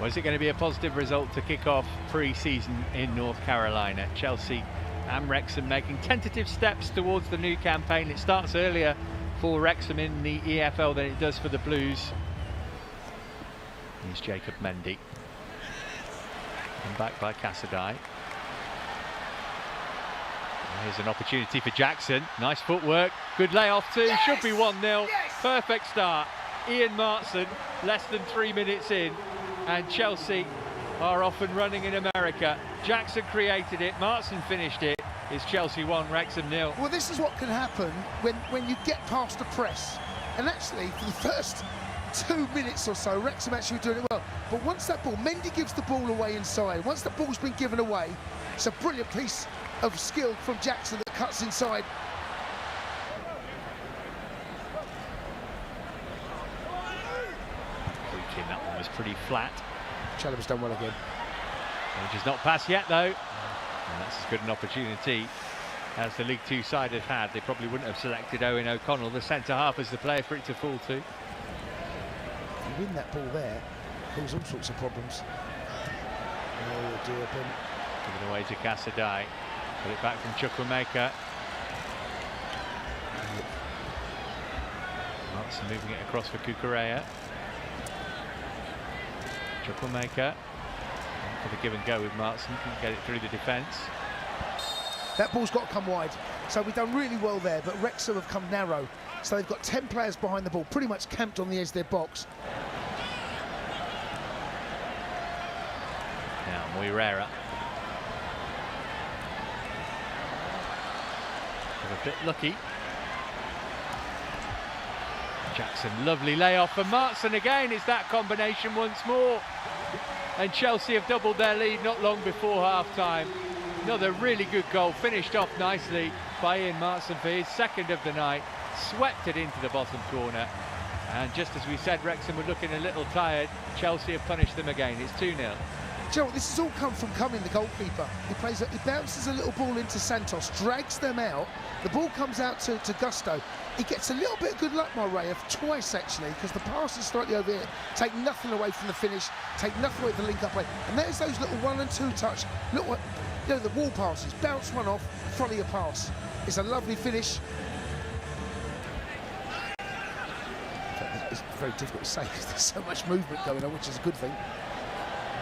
Was it going to be a positive result to kick off pre-season in North Carolina? Chelsea and Wrexham making tentative steps towards the new campaign. It starts earlier for Wrexham in the EFL than it does for the Blues. Here's Jacob Mendy. And back by Casadei. Here's an opportunity for Jackson. Nice footwork. Good layoff too. Yes! Should be 1-0. Yes! Perfect start. Ian Martson, less than 3 minutes in. And Chelsea are off and running in America. Jackson created it. Martson finished it. It's Chelsea 1, Wrexham 0. Well, this is what can happen when you get past the press. And actually, for the first 2 minutes or so, Wrexham actually were doing it well. But once that ball, Mendy gives the ball away inside. Once the ball's been given away, it's a brilliant piece of skill from Jackson that cuts inside. That one was pretty flat. Chalobah's done well again. Just not passed yet though. And that's as good an opportunity as the League Two side have had. They probably wouldn't have selected Owen O'Connell, the centre half, as the player for it to fall to. You win that ball there, cause all sorts of problems. Oh dear, Ben. Given away to Casadei. Put it back from Chukwuemeka. Martson moving it across for Cucurella. Chukwuemeka for the give and go with Martson, can get it through the defence. That ball's got to come wide, so we've done really well there, but Wrexham have come narrow, so they've got 10 players behind the ball, pretty much camped on the edge of their box. Now Moirera. A bit lucky. Jackson, lovely layoff for Martson again. It's that combination once more. And Chelsea have doubled their lead not long before half-time. Another really good goal, finished off nicely by Ian Martson for his second of the night. Swept it into the bottom corner. And just as we said, Wrexham were looking a little tired. Chelsea have punished them again. It's 2-0. Do you know what, this has all come from Cumming, the goalkeeper. He bounces a little ball into Santos, drags them out. The ball comes out to Gusto. He gets a little bit of good luck, Moirera, twice actually, because the pass is slightly over here. Take nothing away from the finish, take nothing away from the link-up play. And there's those little 1 and 2 touch, little, you know, the wall passes, bounce one off, follow your pass. It's a lovely finish. It's very difficult to say because there's so much movement going on, which is a good thing.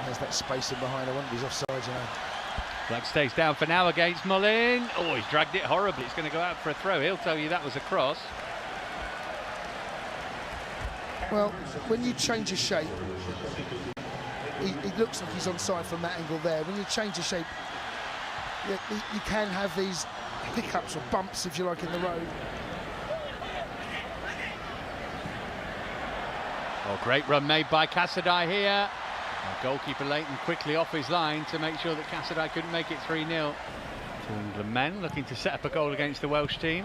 There's that space in behind. I wonder if he's offside, you know. Flag stays down for now against Mullin. Oh, he's dragged it horribly. It's going to go out for a throw. He'll tell you that was a cross. Well, when you change a shape, he looks like he's onside from that angle there. When you change a shape, you can have these hiccups or bumps, if you like, in the road. Oh, great run made by Casadei here. Goalkeeper Leighton quickly off his line to make sure that Casadei couldn't make it 3-0. Two England men looking to set up a goal against the Welsh team.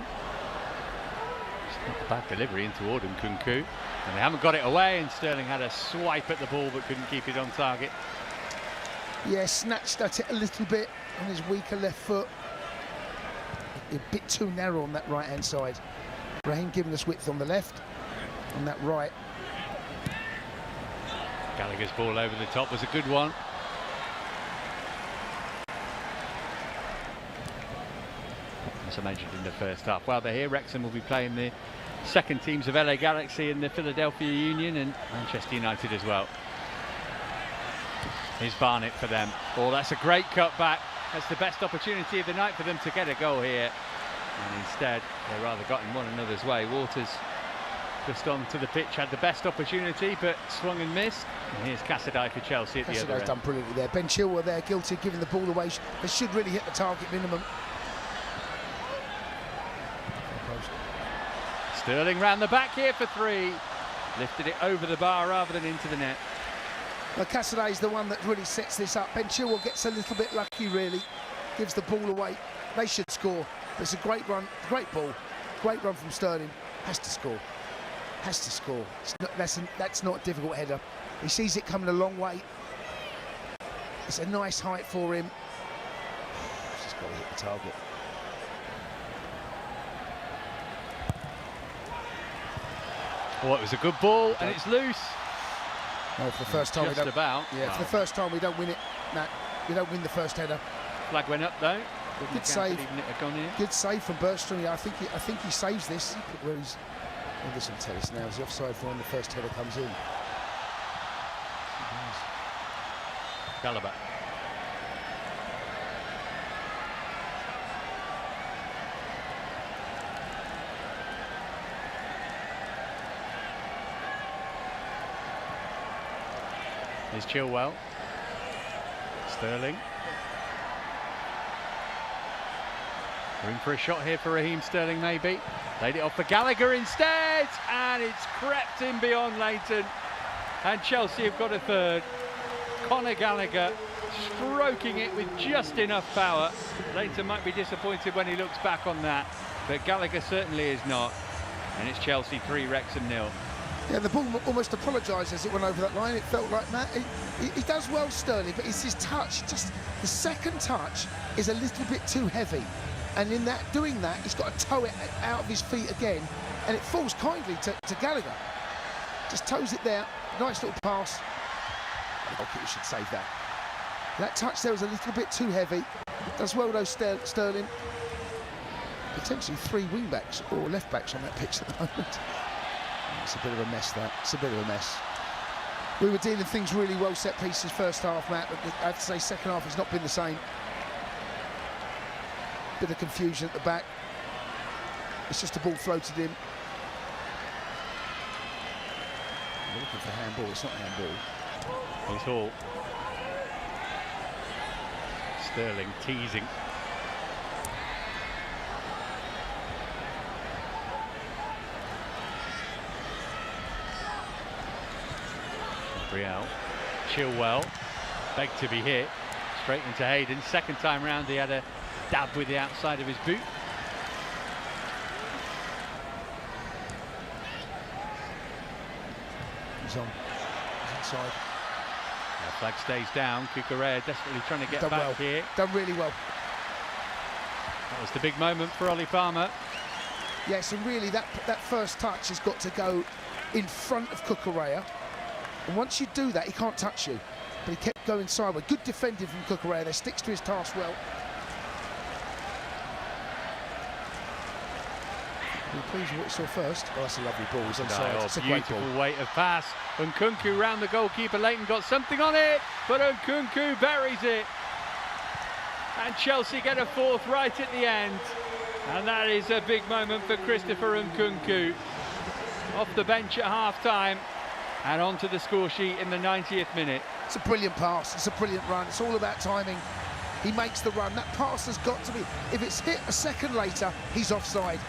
It's not a bad delivery in toward Nkunku. And they haven't got it away, and Sterling had a swipe at the ball but couldn't keep it on target. Yeah, snatched at it a little bit on his weaker left foot. A bit too narrow on that right-hand side. Raheem giving us width on the left, on that right. Gallagher's ball over the top was a good one. As I mentioned in the first half, while they're here, Wrexham will be playing the second teams of LA Galaxy and the Philadelphia Union and Manchester United as well. Here's Barnett for them. Oh, that's a great cut back. That's the best opportunity of the night for them to get a goal here. And instead, they rather got in one another's way. Waters just onto the pitch, had the best opportunity, but swung and missed. And here's Casadei for Chelsea at the other end. Casadei's done brilliantly there. Ben Chilwell there, guilty of giving the ball away. They should really hit the target minimum. Sterling round the back here for 3. Lifted it over the bar rather than into the net. Well, Casadei's the one that really sets this up. Ben Chilwell gets a little bit lucky, really. Gives the ball away. They should score. It's a great run, great ball. Great run from Sterling. Has to score. Has to score. That's not a difficult header. He sees it coming a long way. It's a nice height for him. He's just got to hit the target. Oh, it was a good ball, and it's loose. No, for the first time Just we don't. about. Yeah, Wow. for the first time we don't win it, Matt. We don't win the first header. Flag went up though. Good save. Even it had gone in. Good save from Bergstrom. I think he saves this. Where he's. Well, this will tell us now. Is the offside for when the first header comes in? Gallagher. Here's Chilwell. Sterling. Room for a shot here for Raheem Sterling, maybe. Laid it off for Gallagher instead, and it's crept in beyond Leighton. And Chelsea have got a third. Conor Gallagher stroking it with just enough power. Leighton might be disappointed when he looks back on that, but Gallagher certainly is not. And it's Chelsea 3, Wrexham 0. Yeah, the ball almost apologised as it went over that line. It felt like Matt. He does well, Sterling, but it's his touch. Just the second touch is a little bit too heavy, and in that doing that, he's got to toe it out of his feet again, and it falls kindly to Gallagher. Just toes it there. Nice little pass. The goalkeeper should save that. That touch there was a little bit too heavy. Does well though, Sterling. Potentially 3 wing backs or left backs on that pitch at the moment. It's a bit of a mess, that. It's a bit of a mess. We were dealing things really well, set pieces first half, Matt, but I have to say second half has not been the same. Bit of confusion at the back. It's just a ball floated in. We're looking for handball, it's not handball. Here's Hall. Sterling teasing. Gabriel. Chilwell. Begged to be hit. Straight into Hayden. Second time round he had a dab with the outside of his boot. He's on. He's inside. The flag stays down. Cucurella desperately trying to get back well. here. Done really well. That was the big moment for Ollie Palmer. Yes, and really that first touch has got to go in front of Cucurella. And once you do that, he can't touch you. But he kept going sideways. Good defending from Cucurella. There, sticks to his task well. Are you pleased with what you saw first? Oh, that's a lovely ball. He's onside. It's a great ball. Beautiful weight of pass. Nkunku round the goalkeeper. Leighton got something on it, but Nkunku buries it. And Chelsea get a fourth right at the end. And that is a big moment for Christopher Nkunku. Off the bench at half-time and onto the score sheet in the 90th minute. It's a brilliant pass. It's a brilliant run. It's all about timing. He makes the run. That pass has got to be... If it's hit a second later, he's offside.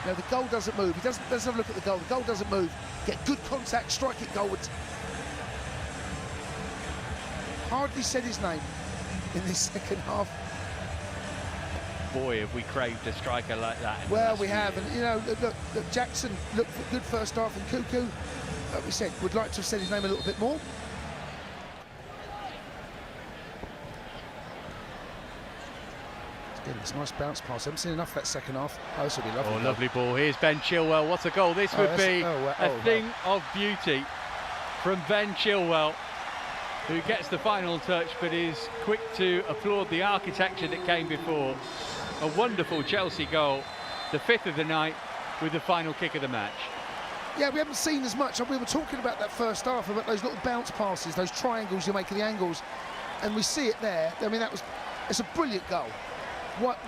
No, the goal doesn't move. He doesn't. Let's have a look at the goal. The goal doesn't move. Get good contact, strike it goalwards. Hardly said his name in this second half. Boy, have we craved a striker like that. Well, we have, and you know, look, Jackson looked good first half, and Cuckoo, like we said, would like to have said his name a little bit more. It's a nice bounce pass. I haven't seen enough of that second half. Oh, this will be lovely. Oh, lovely ball. Here's Ben Chilwell. What a goal this would be. A thing of beauty from Ben Chilwell, who gets the final touch but is quick to applaud the architecture that came before. A wonderful Chelsea goal, the 5th of the night, with the final kick of the match. Yeah, we haven't seen as much. We were talking about that first half, about those little bounce passes, those triangles you make of the angles, and we see it there. I mean, it's a brilliant goal.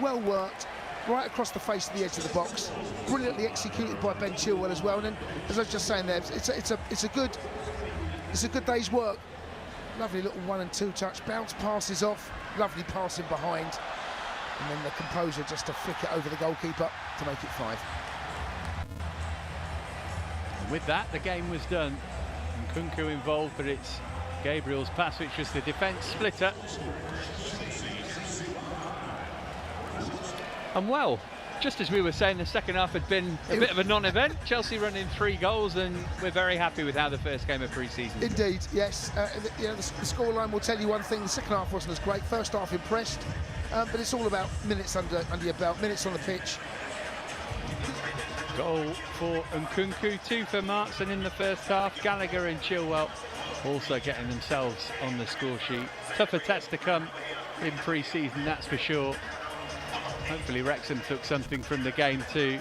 Well worked, right across the face of the edge of the box. Brilliantly executed by Ben Chilwell as well. And then, as I was just saying there, it's a good day's work. Lovely little 1 and 2 touch, bounce passes off, lovely passing behind, and then the composure just to flick it over the goalkeeper to make it 5. And with that, the game was done. Nkunku involved, but it's Gabriel's pass which was the defence splitter. And well, just as we were saying, the second half had been a bit of a non-event. Chelsea running 3 goals, and we're very happy with how the first game of pre-season. Indeed, yes. You know, the scoreline will tell you one thing. The second half wasn't as great. First half impressed, but it's all about minutes under your belt, minutes on the pitch. Goal for Nkunku, 2 for Markson in the first half. Gallagher and Chilwell also getting themselves on the score sheet. Tougher tests to come in pre-season, that's for sure. Hopefully Wrexham took something from the game too.